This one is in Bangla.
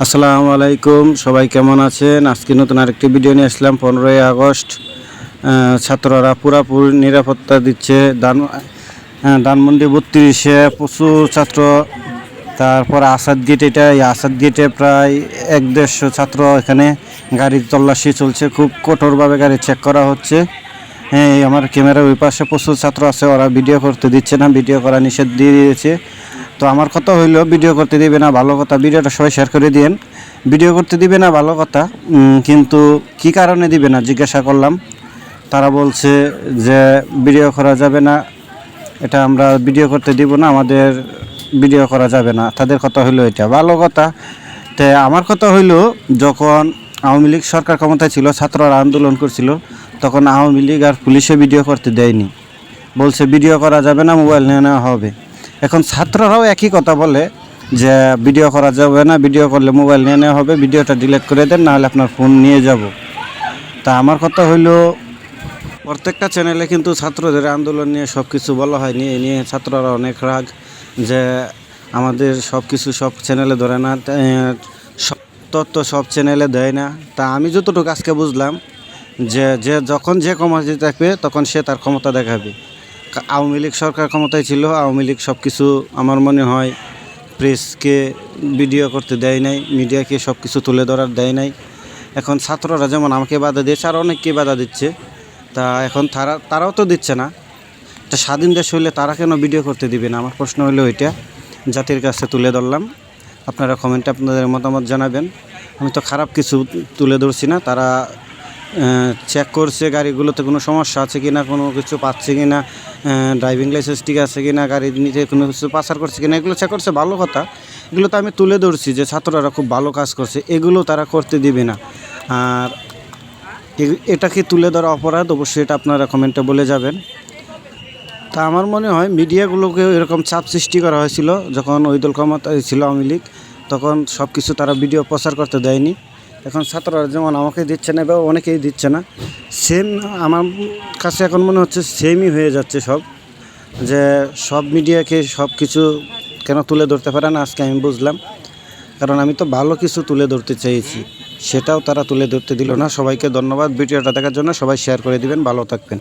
আসসালামু আলাইকুম, সবাই কেমন আছেন? আজকে নতুন আরেকটি ভিডিও নিয়ে আসলাম। 15ই আগস্ট ছাত্ররা পুরাপুরি নিরাপত্তা দিচ্ছে। ধানমন্ডি 32-এ প্রচুর ছাত্র। তারপর আসাদ গেট, এই আসাদ গেটে প্রায় 150 ছাত্র। এখানে গাড়ির তল্লাশি চলছে, খুব কঠোরভাবে গাড়ি চেক করা হচ্ছে। হ্যাঁ, আমার ক্যামেরার ওই পাশে প্রচুর ছাত্র আছে, ওরা ভিডিও করতে দিচ্ছে না, ভিডিও করা নিষেধ দিয়ে দিয়েছে। তো আমার কথা হইলো, ভিডিও করতে দিবে না ভালো কথা, ভিডিওটা সবাই শেয়ার করে দিন। ভিডিও করতে দিবে না ভালো কথা, কিন্তু কি কারণে দিবে না জিজ্ঞাসা করলাম। তারা বলছে যে ভিডিও করা যাবে না, এটা আমরা ভিডিও করতে দিব না, আমাদের ভিডিও করা যাবে না। তাদের কথা হইলো এটা ভালো কথা। তো আমার কথা হইলো, যখন আওয়ামী লীগ সরকার ক্ষমতায় ছিল, ছাত্ররা আন্দোলন করছিল, তখন আওয়ামী লীগ আর পুলিশে ভিডিও করতে দেয়নি, বলছে ভিডিও করা যাবে না, মোবাইল নিয়ে নেওয়া হবে। এখন ছাত্ররাও একই কথা বলে যে ভিডিও করা যাবে না, ভিডিও করলে মোবাইল নিয়ে নেওয়া হবে, ভিডিওটা ডিলিট করে দেন, নাহলে আপনার ফোন নিয়ে যাব। তা আমার কথা হইলো, প্রত্যেকটা চ্যানেলে কিন্তু ছাত্রদের আন্দোলন নিয়ে সব কিছু বলা হয়, নিয়ে ছাত্ররা অনেক রাগ যে আমাদের সব কিছু সব চ্যানেলে ধরে না, সব তথ্য সব চ্যানেলে দেয় না। তা আমি যতটুকু আজকে বুঝলাম যে যখন যে ক্ষমতা থাকবে তখন সে তার ক্ষমতা দেখাবে। আওয়ামী লীগ সরকার ক্ষমতায় ছিল, আওয়ামী লীগ সব কিছু আমার মনে হয় প্রেসকে ভিডিও করতে দেয় নাই, মিডিয়াকে সব কিছু তুলে ধরার দেয় নাই। এখন ছাত্ররা যেমন আমাকে বাধা দিয়েছে, আর অনেককে বাধা দিচ্ছে। তা এখন তারাও তো দিচ্ছে না। এটা স্বাধীন দেশ হইলে তারা কেন ভিডিও করতে দিবে না? আমার প্রশ্ন হলো ওইটা, জাতির কাছে তুলে ধরলাম। আপনারা কমেন্টে আপনাদের মতামত জানাবেন। আমি তো খারাপ কিছু তুলে ধরছি না। তারা চেক করছে গাড়িগুলোতে কোনো সমস্যা আছে কি না, কোনো কিছু পাচ্ছে কি না, ড্রাইভিং লাইসেন্স ঠিক আছে কি না, গাড়ির নিচে কোনো কিছু পাচার করছে কি না, এগুলো চেক করছে, ভালো কথা। এগুলো তো আমি তুলে ধরছি যে ছাত্ররা খুব ভালো কাজ করছে, এগুলো তারা করতে দিবে না। আর এটাকে তুলে ধরা অপরাধ, অবশ্যই এটা আপনারা কমেন্টে বলে যাবেন। তা আমার মনে হয় মিডিয়াগুলোকে এরকম চাপ সৃষ্টি করা হয়েছিল যখন ওই দল ক্ষমতায় ছিল আওয়ামী লীগ, তখন সব কিছু তারা ভিডিও প্রচার করতে দেয়নি। এখন ছাত্ররা যেমন আমাকে দিচ্ছে না বা অনেকেই দিচ্ছে না, সেম আমার কাছে এখন মনে হচ্ছে সেমই হয়ে যাচ্ছে সব, যে সব মিডিয়াকে সব কিছু কেন তুলে ধরতে পারে না আজকে আমি বুঝলাম। কারণ আমি তো ভালো কিছু তুলে ধরতে চেয়েছি, সেটাও তারা তুলে ধরতে দিল না। সবাইকে ধন্যবাদ ভিডিওটা দেখার জন্য, সবাই শেয়ার করে দিবেন, ভালো থাকবেন।